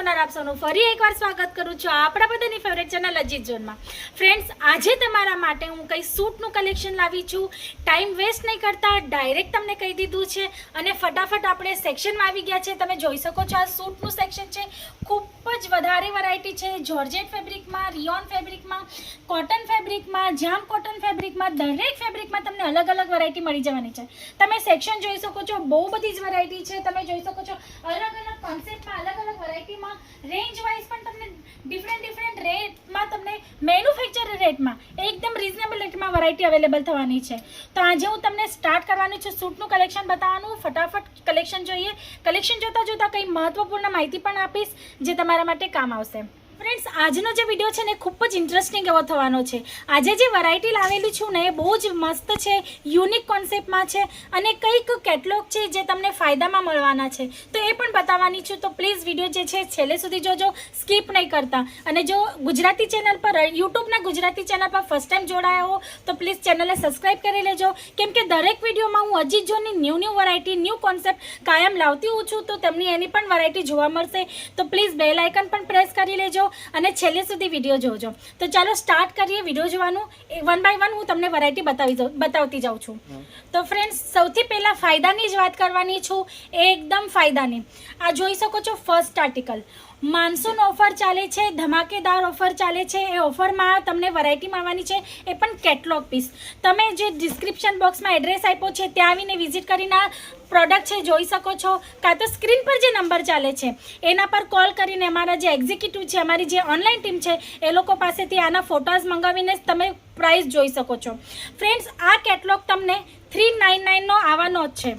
જોનાર આપ સૌનું ફરી એકવાર સ્વાગત કરું છું આપણા બધાની ફેવરેટ ચેનલ અજીત ઝોનમાં। ફ્રેન્ડ્સ, આજે તમારા માટે હું કઈ સૂટનું કલેક્શન લાવી છું। ટાઈમ વેસ્ટ નહીં કરતા ડાયરેક્ટ તમને કહી દીધું છે અને ફટાફટ આપણે સેક્શનમાં આવી ગયા છે। તમે જોઈ શકો છો આ સૂટનું સેક્શન છે। ખૂબ જ વધારે વેરાયટી છે। જોર્જેટ ફેબ્રિકમાં, રિયોન ફેબ્રિકમાં, કોટન ફેબ્રિકમાં, જામ કોટન ફેબ્રિકમાં, દરેક ફેબ્રિકમાં તમને અલગ અલગ વેરાયટી મળી જવાની છે। તમે સેક્શન જોઈ શકો છો, બહુ બધી જ વેરાયટી છે। તમે જોઈ શકો છો અલગ અલગ કોન્સેપ્ટમાં, અલગ અલગ વેરાયટીમાં, રેન્જ વાઇઝ પણ તમને ડિફરન્ટ રેટમાં, તમને મેન્યુફેક્ચર રેટમાં એકદમ રિઝનેબલ રેટમાં વેરાયટી અવેલેબલ થવાની છે। તો આજે હું તમને સ્ટાર્ટ કરવાની છું સૂટનું કલેક્શન બતાવવાનું। ફટાફટ કલેક્શન જોઈએ। કલેક્શન જોતાં જોતાં કંઈ મહત્વપૂર્ણ માહિતી પણ આપીશ જે તમારા માટે કામ આવશે। ફ્રેન્ડ્સ, આજનો જે વિડીયો છે ને ખૂબ જ ઇન્ટરેસ્ટિંગ એવો થવાનો છે। આજે જે વેરાયટી લાવેલી છું ને એ બહુ જ મસ્ત છે, યુનિક કોન્સેપ્ટમાં છે અને કંઈક કેટલોગ છે જે તમને ફાયદામાં મળવાના છે, તો એ પણ બતાવવાની છું। તો પ્લીઝ વિડીયો જે છે છેલ્લે સુધી જોજો, સ્કીપ નહીં કરતા। અને જો ગુજરાતી ચેનલ પર, યુટ્યુબના ગુજરાતી ચેનલ પર ફર્સ્ટ ટાઈમ જોડાયા હો તો પ્લીઝ ચેનલને સબસ્ક્રાઈબ કરી લેજો, કેમ કે દરેક વિડીયોમાં હું અજીત ઝોનની ન્યૂ વેરાયટી, ન્યૂ કોન્સેપ્ટ કાયમ લાવતી હોઉં છું, તો તેમની એની પણ વેરાયટી જોવા મળશે। તો પ્લીઝ બેલ આઇકન પણ પ્રેસ કરી લેજો અને છેલ્લે સુધી વિડીયો જોજો। તો ચાલો સ્ટાર્ટ કરીએ વિડીયો જોવાનું। વન બાય વન હું તમને વેરાયટી બતાવતી જાઉં છું। તો ફ્રેન્ડ્સ, સૌથી પહેલાં ફાયદાની જ વાત કરવાની છું, એકદમ ફાયદાની। આ જોઈ શકો છો ફર્સ્ટ આર્ટિકલ, માનસૂન ઓફર ચાલે છે, ધમાકેદાર ઓફર ચાલે છે। એ ઓફરમાં તમને વેરાયટી મળવાની છે, એ પણ કેટલોગ પીસ। તમે જે ડિસ્ક્રિપ્શન બોક્સમાં એડ્રેસ આપ્યો છે ત્યાં આવીને વિઝિટ કરીને પ્રોડક્ટ છે જોઈ શકો છો, કાં તો સ્ક્રીન પર જે નંબર ચાલે છે એના પર કોલ કરીને અમારા જે એક્ઝિક્યુટિવ છે, અમારી જે ઓનલાઈન ટીમ છે, એ લોકો પાસેથી આના ફોટોઝ મંગાવીને તમે પ્રાઇસ જોઈ શકો છો। ફ્રેન્ડ્સ, આ કેટલોગ તમને 399નો આવવાનો જ છે,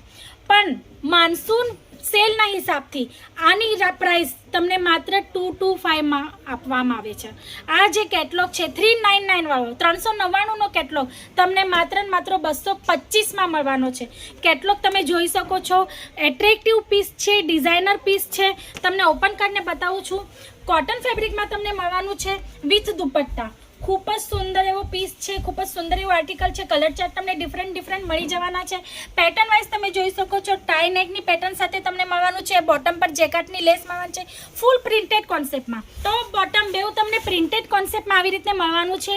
પણ માનસૂન સેલના હિસાબથી આની પ્રાઇસ તમને માત્ર 225માં આપવામાં આવે છે। આ જે કેટલોગ છે 399 વાળો, 399નો કેટલોગ તમને માત્ર ને માત્ર 225માં મળવાનો છે। કેટલોગ તમે જોઈ શકો છો, એટ્રેક્ટિવ પીસ છે, ડિઝાઇનર પીસ છે। તમને ઓપન કરીને બતાવું છું। કોટન ફેબ્રિકમાં તમને મળવાનું છે વિથ દુપટ્ટા। ખૂબ જ સુંદર એવો પીસ છે, ખૂબ જ સુંદર એવો આર્ટિકલ છે। કલર ચાર્ટ તમને ડિફરન્ટ મળી જવાના છે। પેટર્ન વાઇઝ તમે જોઈ શકો છો, ટાઈ નેકની પેટર્ન સાથે તમને મળવાનું છે। બોટમ પર જેકેટની લેસ મળવાની છે, ફૂલ પ્રિન્ટેડ કોન્સેપ્ટમાં। ટોપ બોટમ બેઉ તમને પ્રિન્ટેડ કોન્સેપ્ટમાં આવી રીતે મળવાનું છે।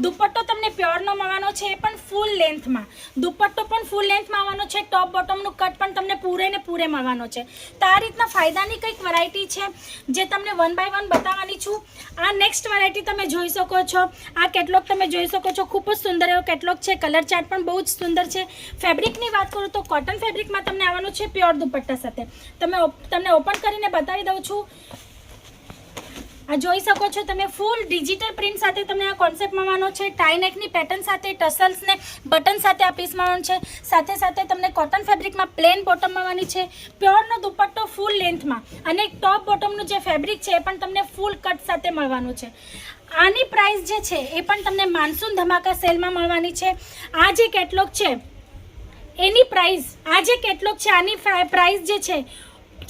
દુપટ્ટો તમને પ્યોરનો મળવાનો છે, એ પણ ફૂલ લેન્થમાં। દુપટ્ટો પણ ફૂલ લેન્થમાં આવવાનો છે। ટોપ બોટમનું કટ પણ તમને પૂરે ને પૂરે મળવાનો છે। તો આ રીતના ફાયદાની કંઈક વેરાયટી છે જે તમને વન બાય વન બતાવવાની છું। આ નેક્સ્ટ વેરાયટી તમે જોઈ શકો છો। આ કેટલોગ તમે જોઈ શકો છો, ખૂબ જ સુંદર એવો કેટલોગ છે। કલર ચાર્ટ પણ બહુ જ સુંદર છે। ફેબ્રિકની વાત કરું તો કોટન ફેબ્રિકમાં તમને આવવાનું છે પ્યોર દુપટ્ટા સાથે। તમને ઓપન કરીને બતાવી દઉં છું। આ જોઈ શકો છો તમે, ફૂલ ડિજિટલ પ્રિન્ટ સાથે તમને આ કોન્સેપ્ટ મળવાનો છે। ટાઈ નેકની પેટર્ન સાથે, ટસલ્સ ને બટન સાથે આ પીસ મળવાનું છે। સાથે સાથે તમને કોટન ફેબ્રિકમાં પ્લેન બોટમ મળવાની છે, પ્યોરનો દુપટ્ટો ફૂલ લેન્થમાં, અને ટોપ બોટમનું જે ફેબ્રિક છે એ પણ તમને ફૂલ કટ સાથે મળવાનું છે। આની પ્રાઇસ જે છે એ પણ તમને માનસૂન ધમાકા સેલમાં મળવાની છે। આ જે કેટલોગ છે એની પ્રાઇસ, આ જે કેટલોગ છે આની પ્રાઇસ જે છે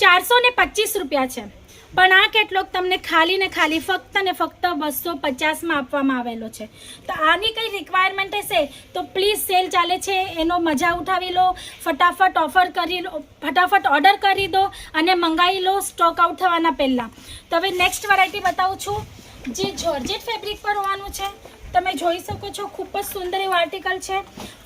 425 રૂપિયા છે, પણ આ કેટલોગ તમને ખાલી ને ખાલી ફક્ત ને ફક્ત 250માં આપવામાં આવેલો છે। તો આની કંઈ રિક્વાયરમેન્ટ હશે તો પ્લીઝ, સેલ ચાલે છે એનો મજા ઉઠાવી લો, ફટાફટ ઓફર કરી લો, ફટાફટ ઓર્ડર કરી દો અને મંગાવી લો સ્ટોક આઉટ થવાના પહેલાં। તો હવે નેક્સ્ટ વેરાયટી બતાવું છું જે જોર્જેટ ફેબ્રિક પર હોવાનું છે। તમે જોઈ શકો છો, ખૂબ જ સુંદર એવું આર્ટિકલ છે,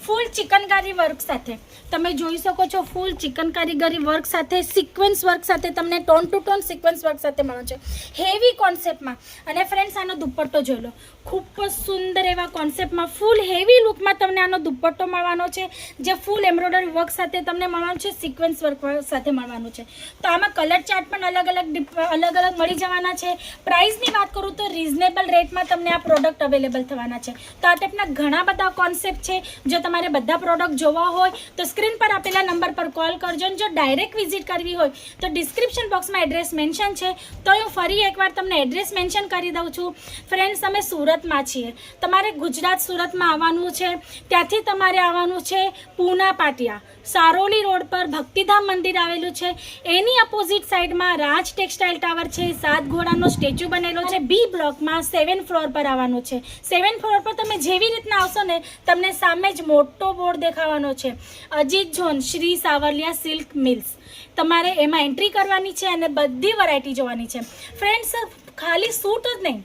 ફૂલ ચિકનકારી વર્ક સાથે। તમે જોઈ શકો છો ફૂલ ચિકનકારીગરી વર્ક સાથે, સિક્વન્સ વર્ક સાથે, તમને tone to tone sequence work સાથે મળવાનું છે, હેવી કોન્સેપ્ટમાં। અને ફ્રેન્ડ્સ, આનો દુપટ્ટો જોઈ લો, ખૂબ જ સુંદર એવા કોન્સેપ્ટમાં, ફૂલ હેવી લુકમાં તમને આનો દુપટ્ટો મળવાનો છે, જે ફૂલ એમ્બ્રોઇડરી વર્ક સાથે તમને મળવાનું છે, સિક્વન્સ વર્ક સાથે મળવાનું છે। તો આમાં કલર ચાર્ટ પણ અલગ અલગ મળી જવાના છે। પ્રાઇસની વાત કરું તો રિઝનેબલ રેટમાં તમને આ પ્રોડક્ટ અવેલેબલ થવાના છે। તો આ ટાઈપના ઘણા બધા કોન્સેપ્ટ છે। જો તમારે બધા પ્રોડક્ટ જોવા હોય તો સ્ક્રીન પર આપેલા નંબર પર કોલ કરજો, અને જો ડાયરેક્ટ વિઝિટ કરવી હોય તો ડિસ્ક્રિપ્શન બોક્સમાં એડ્રેસ મેન્શન છે, તો હું ફરી એકવાર તમને એડ્રેસ મેન્શન કરી દઉં છું। ફ્રેન્ડ્સ, અમે સુરતમાં છીએ, તમારે ગુજરાત સુરતમાં આવવાનું છે, ત્યાંથી તમારે આવવાનું છે પૂના પાટિયા, સારોલી રોડ પર ભક્તિધામ મંદિર આવેલું છે, એની અપોઝિટ સાઈડમાં રાજ ટેક્સટાઇલ ટાવર છે, 7 ઘોડાનો સ્ટેચ્યુ બનેલો છે, બી બ્લોક બ્લોકમાં 7 ફ્લોર પર આવવાનું છે. 7 ફ્લોર પર તમે જેવી રીતના આવશો ને તમને સામે જ મોટો બોર્ડ દેખાવાનો છે, Ajit zone Shri Savaliya silk mills. તમારે એમાં એન્ટ્રી કરવાની છે અને બધી વેરાયટી જોવાની છે. ફ્રેન્ડ્સ, ખાલી સૂટ જ નહીં,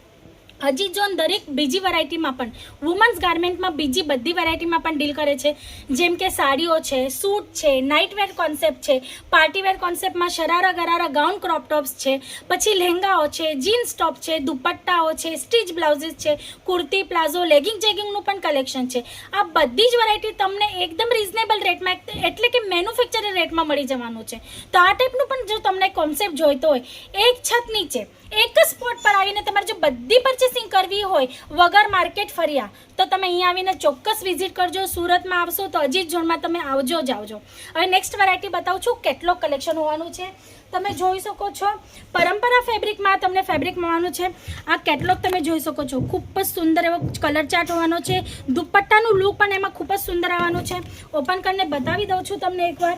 અજીત ઝોન દરેક બીજી વેરાયટીમાં પણ, વુમન્સ ગાર્મેન્ટમાં બીજી બધી વેરાયટીમાં પણ ડીલ કરે છે. જેમ કે સાડીઓ છે, સૂટ છે, નાઇટવેર કોન્સેપ્ટ છે, partywear કોન્સેપ્ટમાં sharara ગરારા gown crop tops છે, પછી લહેંગાઓ છે, જીન્સ ટોપ છે, દુપટ્ટાઓ છે, સ્ટીચ બ્લાઉઝીસ છે, કુર્તી, પ્લાઝો, લેગિંગ જેગિંગનું પણ કલેક્શન છે. આ બધી જ વેરાયટી તમને એકદમ રિઝનેબલ રેટમાં, એટલે કે મેન્યુફેક્ચર રેટમાં મળી જવાનું છે. તો આ ટાઈપનું પણ જો તમને કોન્સેપ્ટ જોઈતો હોય, એક છત નીચે એક જ સ્પોટ પર આવીને તમારે જો બધી પરચેસિંગ કરવી હોય વગર માર્કેટ ફર્યા, તો તમે અહીંયા આવીને ચોક્કસ વિઝિટ કરજો. સુરતમાં આવશો તો અજીત ઝોનમાં તમે આવજો જ આવજો. હવે નેક્સ્ટ વેરાયટી બતાવું છું, કેટલોક કલેક્શન હોવાનું છે. તમે જોઈ શકો છો, પરંપરા ફેબ્રિકમાં તમને ફેબ્રિક મળવાનું છે. આ કેટલોગ તમે જોઈ શકો છો, ખૂબ જ સુંદર એવો કલર ચાર્ટ હોવાનો છે. દુપટ્ટાનું લુક પણ એમાં ખૂબ જ સુંદર આવવાનું છે. ઓપન કરીને બતાવી દઉં છું તમને એકવાર.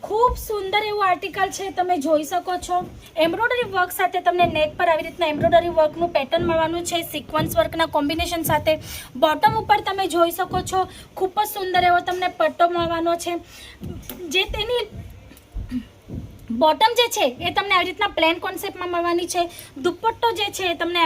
ખૂબ સુંદર એવું આર્ટિકલ છે, તમે જોઈ શકો છો. એમ્બ્રોઇડરી વર્ક સાથે તમને નેક પર આવી રીતના એમ્બ્રોઇડરી વર્કનું પેટર્ન મળવાનું છે, સિક્વન્સ વર્કના કોમ્બિનેશન સાથે. બોટમ ઉપર તમે જોઈ શકો છો, ખૂબ જ સુંદર એવો તમને પટ્ટો મળવાનો છે. જે તેની બોટમ જે છે એ તમને આવી રીતના પ્લેન કોન્સેપ્ટમાં મળવાની છે. દુપટ્ટો જે છે તમને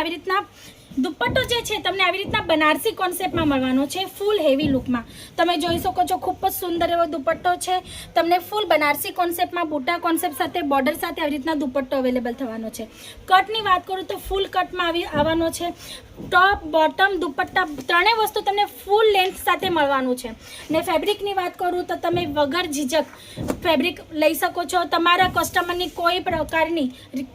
આવી રીતના બનારસી કોન્સેપ્ટમાં મળવાનો છે, ફૂલ હેવી લુકમાં. તમે જોઈ શકો છો, ખૂબ જ સુંદર એવો દુપટ્ટો છે. તમને ફૂલ બનારસી કોન્સેપ્ટમાં બુટા કોન્સેપ્ટ સાથે બોર્ડર સાથે આવી રીતના દુપટ્ટો અવેલેબલ થવાનો છે. કટની વાત કરું તો ફૂલ કટમાં આવવાનો છે. ટોપ, બોટમ, દુપટ્ટા ત્રણેય વસ્તુ તમને ફૂલ લેન્થ સાથે મળવાનું છે. ને ફેબ્રિકની વાત કરું તો તમે વગર ઝીઝક ફેબ્રિક લઈ શકો છો. તમારા કસ્ટમરની કોઈ પ્રકારની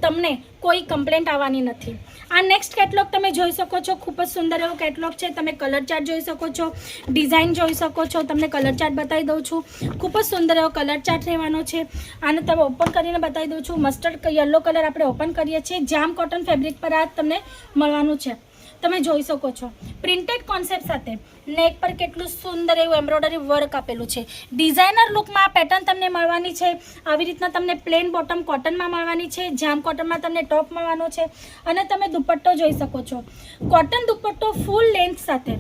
તમને કોઈ કમ્પ્લેન્ટ આવવાની નથી. આ નેક્સ્ટ કેટલોગ તમે જોઈ શકો છો, ખૂબ જ સુંદર એવો કેટલોગ છે. તમે કલર ચાર્ટ જોઈ શકો છો, ડિઝાઇન જોઈ શકો છો. તમને કલર ચાર્ટ બતાવી દઉં છું. ખૂબ જ સુંદર એવો કલર ચાર્ટ રહેવાનો છે. આને તમે ઓપન કરીને બતાવી દઉં છું. મસ્ટર્ડ યલો કલર આપણે ઓપન કરીએ છીએ. જામ કોટન ફેબ્રિક પર આ તમને મળવાનું છે. તમે જોઈ શકો છો, પ્રિન્ટેડ કોન્સેપ્ટ સાથે નેક પર કેટલું સુંદર એવું એમ્બ્રોઇડરી વર્ક આપેલું છે. ડિઝાઇનર લુકમાં આ પેટર્ન તમને મળવાની છે. આવી રીતના તમને પ્લેન બોટમ કોટનમાં મળવાની છે. જામ કોટનમાં તમને ટોપ મળવાનો છે. અને તમે દુપટ્ટો જોઈ શકો છો, કોટન દુપટ્ટો ફૂલ લેન્થ સાથે.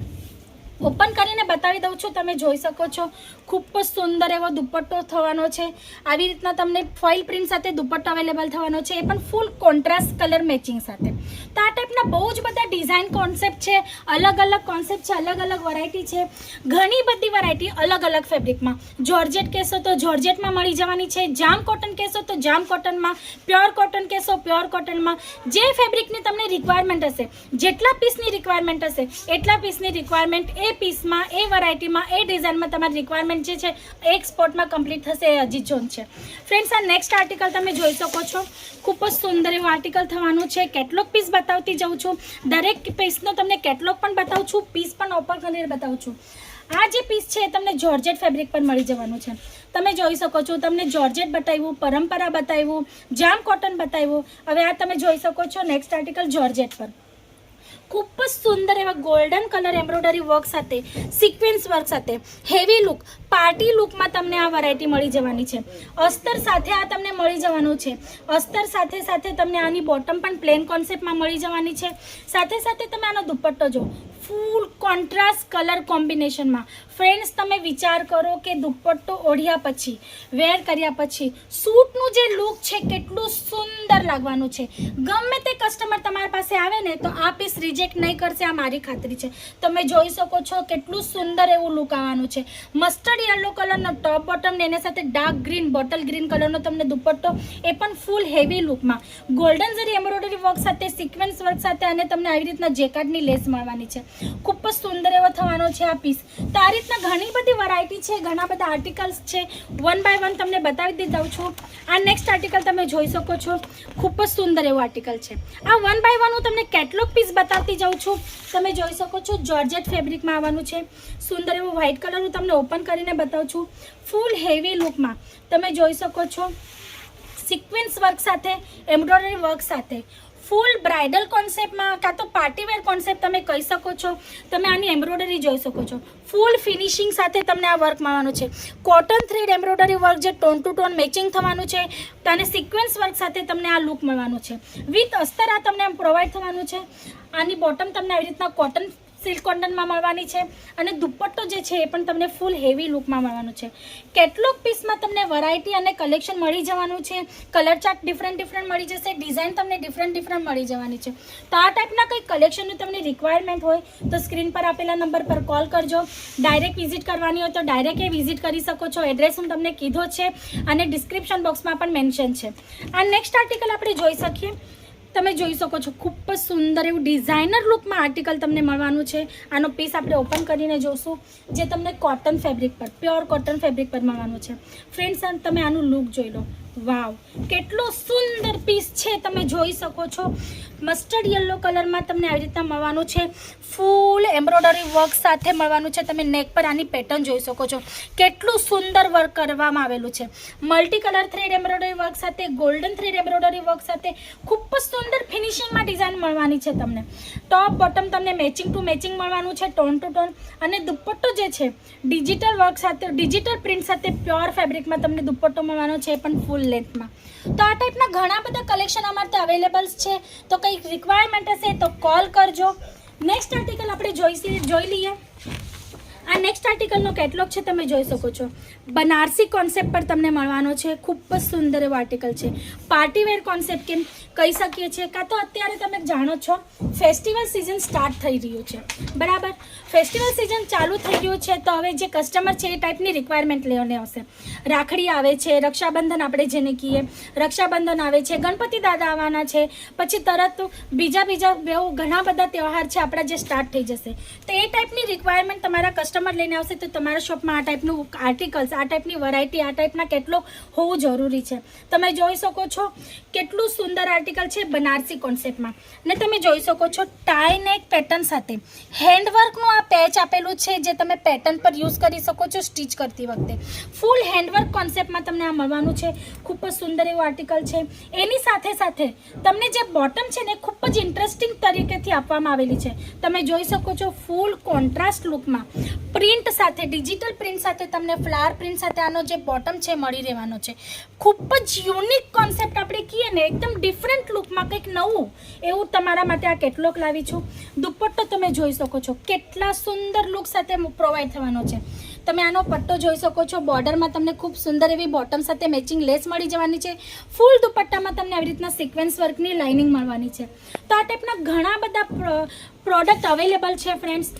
ઓપન કરીને બતાવી દઉં છું. તમે જોઈ શકો છો, ખૂબ જ સુંદર એવો દુપટ્ટો થવાનો છે. આવી રીતના તમને ફોઇલ પ્રિન્ટ સાથે દુપટ્ટો અવેલેબલ થવાનો છે, એ પણ ફૂલ કોન્ટ્રાસ્ટ કલર મેચિંગ સાથે. તો આ ટાઈપના બહુ જ બધા ડિઝાઇન કોન્સેપ્ટ છે, અલગ અલગ કોન્સેપ્ટ છે, અલગ અલગ વેરાયટી છે. ઘણી બધી વેરાયટી અલગ અલગ ફેબ્રિકમાં. જોર્જેટ કહેશો તો જોર્જેટમાં મળી જવાની છે. જામ કોટન કહેશો તો જામ કોટનમાં, પ્યોર કોટન કહેશો પ્યોર કોટનમાં. જે ફેબ્રિકની તમને રિક્વાયરમેન્ટ હશે, જેટલા પીસની રિક્વાયરમેન્ટ હશે એટલા પીસની રિક્વાયરમેન્ટ એ પીસમાં, એ વેરાયટીમાં, એ ડિઝાઇનમાં તમારી રિક્વાયરમેન્ટ જે છે એક સ્પોટમાં કમ્પ્લીટ થશે. એ અજીત ઝોન છે. ફ્રેન્ડ્સ, આ નેક્સ્ટ આર્ટિકલ તમે જોઈ શકો છો, ખૂબ જ સુંદર એવું આર્ટિકલ થવાનું છે. કેટલોગ પીસ બતાવતી જાઉં છું. દરેક પીસનો તમને કેટલોગ પણ બતાવું છું, પીસ પણ ઓપન કરીને બતાવું છું. આ જે પીસ છે એ તમને જોર્જેટ ફેબ્રિક પર મળી જવાનું છે. તમે જોઈ શકો છો, તમને જોર્જેટ બતાવ્યું, પરંપરા બતાવ્યું, જામ કોટન બતાવ્યું. હવે આ તમે જોઈ શકો છો નેક્સ્ટ આર્ટિકલ જોર્જેટ પર. ખૂબ જ સુંદર એવા ગોલ્ડન કલર એમ્બ્રોઇડરી વર્ક સાથે, સિક્વન્સ વર્ક સાથે, હેવી લુક, પાર્ટી લુકમાં તમને આ વેરાયટી મળી જવાની છે. અસ્તર સાથે આ તમને મળી જવાનું છે. અસ્તર સાથે સાથે તમને આની બોટમ પણ પ્લેન કોન્સેપ્ટમાં મળી જવાની છે. સાથે સાથે તમે આનો દુપટ્ટો જો, ફૂલ કોન્ટ્રાસ્ટ કલર કોમ્બિનેશનમાં. ફ્રેન્ડ્સ, તમે વિચાર કરો કે દુપટ્ટો ઓઢ્યા પછી, વેર કર્યા પછી સૂટનું જે લુક છે કેટલું સુંદર લાગવાનું છે. ગમે તે કસ્ટમર તમારી પાસે આવે ને તો આ પીસ રિજેક્ટ નહીં કરશે, આ મારી ખાતરી છે. તમે જોઈ શકો છો કેટલું સુંદર એવું લુક આવવાનું છે. મસ્ટર્ડ યલો કલરનો ટોપ બોટમ ને એના સાથે ડાર્ક ગ્રીન, બોટલ ગ્રીન કલરનો તમને દુપટ્ટો, એ પણ ફૂલ હેવી લુકમાં. ગોલ્ડન જરી એમ્બ્રોઇડરી વર્ક સાથે, સિક્વન્સ વર્ક સાથે, અને તમને આવી રીતના જેકાર્ડની લેસ મળવાની છે. ખૂબ જ સુંદર એવો થવાનો છે આ પીસ. તો આ રીતના ઘણી બધી વેરાયટી છે, ઘણા બધા આર્ટિકલ્સ છે. વન બાય વન તમને બતાવી દઉં છું. આ નેક્સ્ટ આર્ટિકલ તમે જોઈ શકો છો, ખૂબ જ સુંદર એવું આર્ટિકલ છે. આ વન બાય વન હું તમને કેટલોગ પીસ બતાવતી જાઉં છું. તમે જોઈ શકો છો, જોર્જેટ ફેબ્રિકમાં આવવાનું છે. સુંદર એવું વ્હાઇટ કલર હું તમને ઓપન કરીને બતાવું છું. ફૂલ હેવી લુકમાં તમે જોઈ શકો છો, સિક્વન્સ વર્ક સાથે, એમ્બ્રોઇડરી વર્ક સાથે, ફૂલ બ્રાઇડલ કોન્સેપ્ટમાં કાં તો પાર્ટીવેર કોન્સેપ્ટ તમે કહી શકો છો. તમે આની એમ્બ્રોઇડરી જોઈ શકો છો. ફૂલ ફિનિશિંગ સાથે તમને આ વર્ક મળવાનું છે. કોટન થ્રેડ એમ્બ્રોઇડરી વર્ક જે ટોન ટુ ટોન મેચિંગ થવાનું છે અને સિક્વન્સ વર્ક સાથે તમને આ લુક મળવાનું છે. વિથ અસ્તર આ તમને પ્રોવાઈડ થવાનું છે. આની બોટમ તમને આવી રીતના કોટન સિલ્ક કોટનમાં મળવાની છે અને દુપટ્ટો જે છે એ પણ તમને ફૂલ હેવી લુકમાં મળવાનું છે. કેટલોગ પીસમાં તમને વેરાયટી અને કલેક્શન મળી જવાનું છે. કલર ચાર્ટ ડિફરન્ટ મળી જશે. ડિઝાઇન તમને ડિફરન્ટ મળી જવાની છે. તો આ ટાઈપના કંઈ કલેક્શનનું તમને રિક્વાયરમેન્ટ હોય તો સ્ક્રીન પર આપેલા નંબર પર કોલ કરજો. ડાયરેક્ટ વિઝિટ કરવાની હોય તો ડાયરેક્ટ એ વિઝિટ કરી શકો છો. એડ્રેસ હું તમને કીધો છે અને ડિસ્ક્રિપ્શન બોક્સમાં પણ મેન્શન છે. આ નેક્સ્ટ આર્ટિકલ આપણે જોઈ શકીએ. તમે જોઈ શકો છો ખૂબ જ સુંદર એવું ડિઝાઇનર લુકમાં આર્ટિકલ તમને મળવાનું છે. આનો પીસ આપણે ઓપન કરીને જોશું જે તમને કોટન ફેબ્રિક પર પ્યોર કોટન ફેબ્રિક પર મળવાનું છે. ફ્રેન્ડ્સ તમે આનું લુક જોઈ લો. વાવ, કેટલો સુંદર પીસ છે. તમે જોઈ શકો છો મસ્ટર્ડ યલો કલરમાં તમને આવી રીતના મળવાનું છે. ફૂલ એમ્બ્રોઇડરી વર્ક સાથે મળવાનું છે. તમે નેક પર આની પેટર્ન જોઈ શકો છો. કેટલું સુંદર વર્ક કરવામાં આવેલું છે. Multi colour thread embroidery work સાથે, ગોલ્ડન થ્રેડ એમ્બ્રોઇડરી વર્ક સાથે ખૂબ જ સુંદર ફિનિશિંગમાં ડિઝાઇન મળવાની છે. તમને ટોપ બોટમ તમને મેચિંગ ટુ મેચિંગ મળવાનું છે, ટોન ટુ ટોન. અને દુપટ્ટો જે છે ડિજિટલ વર્ક સાથે, ડિજિટલ પ્રિન્ટ સાથે પ્યોર ફેબ્રિકમાં તમને દુપટ્ટો મળવાનો છે, પણ ફૂલ લેન્થમાં. તો આ ટાઈપના ઘણા બધા કલેક્શન અમારે ત્યાં અવેલેબલ છે. તો કંઈક રિક્વાયરમેન્ટ હશે તો કોલ કરજો. નેક્સ્ટ આર્ટિકલ આપણે જોઈ લઈએ. આ નેક્સ્ટ આર્ટિકલનો કેટલોગ છે, તમે જોઈ શકો છો. બનારસી કોન્સેપ્ટ પર તમને મળવાનો છે. ખૂબ જ સુંદર એવો આર્ટિકલ છે. પાર્ટીવેર કોન્સેપ્ટ કેમ કહી શકીએ છીએ, કાં તો અત્યારે તમે જાણો છો ફેસ્ટિવલ સિઝન સ્ટાર્ટ થઈ રહ્યું છે, બરાબર. ફેસ્ટિવલ સિઝન ચાલુ થઈ ગયું છે તો હવે જે કસ્ટમર છે એ ટાઈપની રિક્વાયરમેન્ટ લેવાને આવશે. રાખડી આવે છે, રક્ષાબંધન આપણે જેને કહીએ, રક્ષાબંધન આવે છે, ગણપતિ દાદા આવવાના છે, પછી તરત બીજા બહુ ઘણા બધા તહેવાર છે આપણા જે સ્ટાર્ટ થઈ જશે. તો એ ટાઈપની રિક્વાયરમેન્ટ તમારા કસ્ટમર લઈને આવશે તો તમારા શોપમાં આ ટાઈપનું આર્ટિકલ્સ, આ ટાઈપની વેરાયટી, આ ટાઈપના કેટલો હોવું જરૂરી છે. તમે જોઈ શકો છો કેટલું સુંદર આર્ટિકલ છે બનારસી કોન્સેપ્ટમાં. ને તમે જોઈ શકો છો ટાઈ નેક પેટર્ન સાથે હેન્ડવર્કનું આ પેચ આપેલું છે જે તમે પેટર્ન પર યુઝ કરી શકો છો સ્ટિચ કરતી વખતે. ફૂલ હેન્ડવર્ક કોન્સેપ્ટમાં તમને આ મળવાનું છે. ખૂબ જ સુંદર એવું આર્ટિકલ છે. એની સાથે તમને જે બોટમ છે ને ખૂબ જ ઇન્ટરેસ્ટિંગ તરીકેથી આપવામાં આવેલી છે. તમે જોઈ શકો છો ફૂલ કોન્ટ્રાસ્ટ લુકમાં પ્રિન્ટ સાથે, ડિજિટલ પ્રિન્ટ સાથે તમને ફ્લાવર પ્રિન્ટ સાથે આનો જે બોટમ છે મળી રહેવાનો છે. ખૂબ જ યુનિક કોન્સેપ્ટ આપણે કહીએ ને, એકદમ ડિફરન્ટ લુકમાં કંઈક નવું એવું તમારા માટે આ કેટલોગ લાવી છું. દુપટ્ટો તમે જોઈ શકો છો કેટલા સુંદર લુક સાથે પ્રોવાઈડ થવાનો છે. તમે આનો પટ્ટો જોઈ શકો છો. બોર્ડરમાં તમને ખૂબ સુંદર એવી બોટમ સાથે મેચિંગ લેસ મળી જવાની છે. ફૂલ દુપટ્ટામાં તમને આવી રીતના સિક્વન્સ વર્કની લાઇનિંગ મળવાની છે. તો આ ટાઈપના ઘણા બધા પ્રોડક્ટ અવેલેબલ છે ફ્રેન્ડ્સ.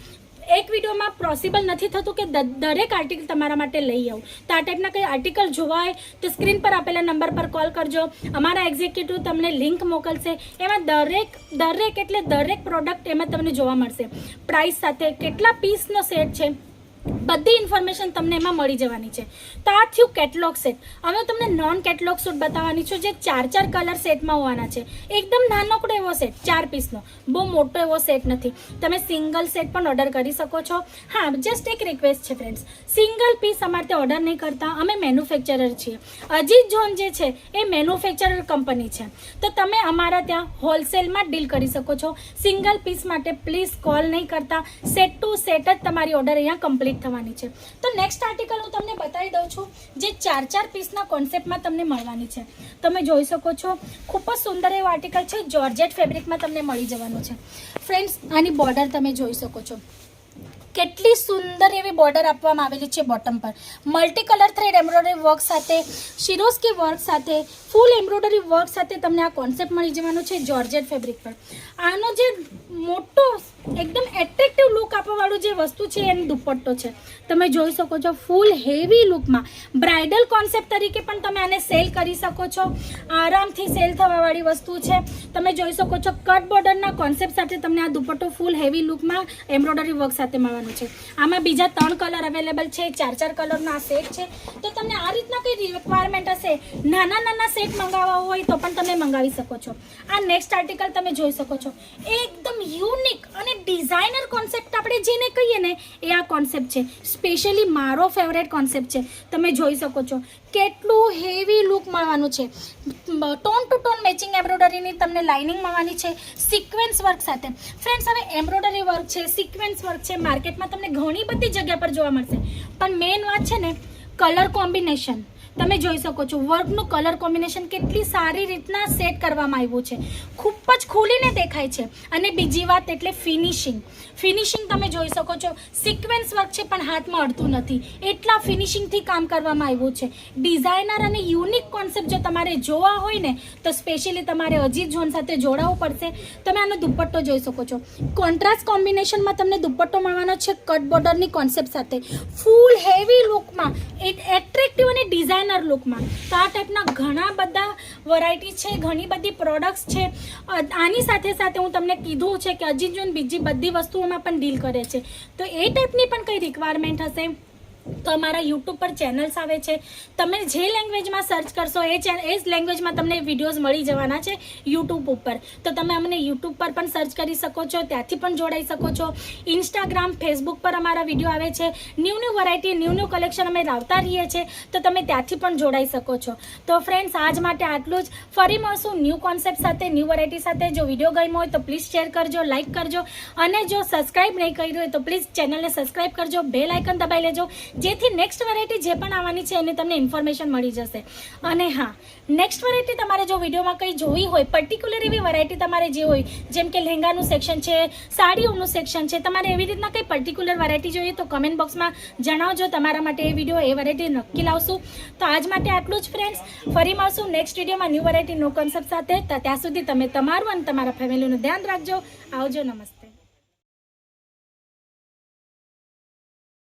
એક વિડીયોમાં પોસિબલ નથી થતું કે દરેક આર્ટિકલ તમારા માટે લઈ આવું. તો આ ટાઈપના કંઈ આર્ટિકલ જોવા હોય તો સ્ક્રીન પર આપેલા નંબર પર કોલ કરજો. અમારા એક્ઝિક્યુટિવ તમને લિંક મોકલશે. એમાં દરેક પ્રોડક્ટ એમાં તમને જોવા મળશે. પ્રાઇસ સાથે, કેટલા પીસનો સેટ છે, બધી ઇન્ફોર્મેશન તમને એમાં મળી જવાની છે. તો આ થયું કેટલોગ સેટ. હવે તમને નોન કેટલોગ સૂટ બતાવવાની છું જે 4 કલર સેટમાં હોવાના છે. એકદમ નાનકડો એવો સેટ 4 પીસનો, બહુ મોટો એવો સેટ નથી. તમે સિંગલ સેટ પણ ઓર્ડર કરી શકો છો. હા, જસ્ટ એક રિક્વેસ્ટ છે ફ્રેન્ડ્સ, સિંગલ પીસ અમારે ત્યાં ઓર્ડર નહીં કરતા. અમે મેન્યુફેક્ચરર છીએ. અજીત ઝોન જે છે એ મેન્યુફેક્ચરર કંપની છે. તો તમે અમારા ત્યાં હોલસેલમાં ડીલ કરી શકો છો. સિંગલ પીસ માટે પ્લીઝ કોલ નહીં કરતા. સેટ ટુ સેટ જ તમારી ઓર્ડર અહીંયા કમ્પ્લીટ થવાની છે. તો નેક્સ્ટ આર્ટિકલ હું તમને બતાવી દઉં છું જે 4 પીસના કોન્સેપ્ટમાં તમને મળવાની છે. તમે જોઈ શકો છો ખૂબ જ સુંદર એવું આર્ટિકલ છે. જોર્જેટ ફેબ્રિકમાં તમને મળી જવાનું છે. ફ્રેન્ડ્સ આની બોર્ડર તમે જોઈ શકો છો કેટલી સુંદર એવી બોર્ડર આપવામાં આવેલી છે. બોટમ પર multi colour thread embroidery work સાથે, શિરોસ્કી વર્ક સાથે, ફૂલ એમ્બ્રોઇડરી વર્ક સાથે તમને આ કોન્સેપ્ટ મળી જવાનો છે જોર્જેટ ફેબ્રિક પર. આનો જે મોટો એકદમ એટ્રેક્ટિવ લુક આપવાવાળું જે વસ્તુ છે એનો દુપટ્ટો છે. તમે જોઈ શકો છો ફૂલ હેવી લુકમાં બ્રાઇડલ કોન્સેપ્ટ તરીકે પણ તમે આને સેલ કરી શકો છો. આરામથી સેલ થવાવાળી વસ્તુ છે. તમે જોઈ શકો છો કટ બોર્ડરના કોન્સેપ્ટ સાથે તમને આ દુપટ્ટો ફૂલ હેવી લુકમાં એમ્બ્રોઇડરી વર્ક સાથે મળવાનું છે. આમાં બીજા 3 કલર અવેલેબલ છે. 4 કલરનો આ સેટ છે. તો તમને આ રીતના કંઈ રિક્વાયરમેન્ટ હશે, નાના સેટ મંગાવવા હોય તો પણ તમે મંગાવી શકો છો. આ નેક્સ્ટ આર્ટિકલ તમે જોઈ શકો છો એકદમ યુનિક અને ડિઝાઇનર કોન્સેપ્ટ આપણે જેને કહીએ ને એ આ કોન્સેપ્ટ છે. સ્પેશિયલી મારો ફેવરેટ કોન્સેપ્ટ છે. તમે જોઈ શકો છો કેટલું હેવી લુક મળવાનું છે. ટોન ટુ ટોન મેચિંગ એમ્બ્રોઇડરીની તમને લાઇનિંગ મળવાની છે સિક્વન્સ વર્ક સાથે. ફ્રેન્ડ્સ, હવે એમ્બ્રોઇડરી વર્ક છે, સિક્વન્સ વર્ક છે, માર્કેટમાં તમને ઘણી બધી જગ્યા પર જોવા મળશે, પણ મેઇન વાત છે ને કલર કોમ્બિનેશન. તમે જોઈ શકો છો વર્કનું કલર કોમ્બિનેશન કેટલી સારી રીતના સેટ કરવામાં આવ્યું છે. ખૂબ જ ખુલીને દેખાય છે. અને બીજી વાત એટલે ફિનિશિંગ. તમે જોઈ શકો છો સિક્વન્સ વર્ક છે પણ હાથમાં અડતું નથી, એટલા ફિનિશિંગથી કામ કરવામાં આવ્યું છે. ડિઝાઇનર અને યુનિક કોન્સેપ્ટ જો તમારે જોવા હોય ને તો સ્પેશિયલી તમારે અજીત ઝોન સાથે જોડાવવું પડશે. તમે આનો દુપટ્ટો જોઈ શકો છો. કોન્ટ્રાસ્ટ કોમ્બિનેશનમાં તમને દુપટ્ટો મળવાનો છે કટ બોર્ડરની કોન્સેપ્ટ સાથે, ફૂલ હેવી લુકમાં, એટ્રેક્ટિવ અને ડિઝાઇનર લુકમાં. તો આ ટાઈપના ઘણા બધા વેરાયટી છે, ઘણી બધી પ્રોડક્ટ્સ છે. આની સાથે સાથે હું તમને કીધું છે કે અજીત ઝોન બીજી બધી વસ્તુઓમાં પણ ડીલ કરે છે. તો એ ટાઈપની પણ કંઈ રિક્વાયરમેન્ટ હશે તો અમારા યુટ્યુબ પર ચેનલ્સ આવે છે. તમે જે લેંગ્વેજમાં સર્ચ કરશો એ જ લેંગ્વેજમાં તમને વિડીયોઝ મળી જવાના છે યુટ્યુબ ઉપર. તો તમે અમને યુટ્યુબ પર પણ સર્ચ કરી શકો છો, ત્યાંથી પણ જોડાઈ શકો છો. ઇન્સ્ટાગ્રામ, ફેસબુક પર અમારા વિડીયો આવે છે. ન્યૂ વેરાયટી, ન્યૂ કલેક્શન અમે લાવતા રહીએ છીએ, તો તમે ત્યાંથી પણ જોડાઈ શકો છો. તો ફ્રેન્ડ્સ, આજ માટે આટલું જ. ફરી મળશું ન્યૂ કોન્સેપ્ટ સાથે, ન્યૂ વેરાયટી સાથે. જો વિડીયો ગમ્યો હોય તો પ્લીઝ શેર કરજો, લાઇક કરજો, અને જો સબસ્ક્રાઇબ નહીં કર્યું હોય તો પ્લીઝ ચેનલને સબસ્ક્રાઇબ કરજો, બેલ આઇકન દબાઈ લેજો, જેથી નેક્સ્ટ વેરાયટી જે પણ આવવાની છે એની તમને ઇન્ફોર્મેશન મળી જશે. અને હા, નેક્સ્ટ વેરાયટી તમારે જો વિડીયોમાં કંઈ જોવી હોય, પર્ટિક્યુલર એવી વેરાયટી તમારે જે હોય, જેમ કે લહેંગાનું સેક્શન છે, સાડીઓનું સેક્શન છે, તમારે એવી રીતના કંઈ પર્ટિક્યુલર વેરાયટી જોઈએ તો કમેન્ટ બોક્સમાં જણાવજો. તમારા માટે એ વિડીયો, એ વેરાયટી નક્કી લાવશું. તો આજ માટે આટલું જ ફ્રેન્ડ્સ. ફરી મળશું નેક્સ્ટ વિડીયોમાં ન્યૂ વેરાયટી, નો કોન્સેપ્ટ સાથે. ત્યાં સુધી તમે તમારું અને તમારા ફેમિલીનું ધ્યાન રાખજો. આવજો. નમસ્તે.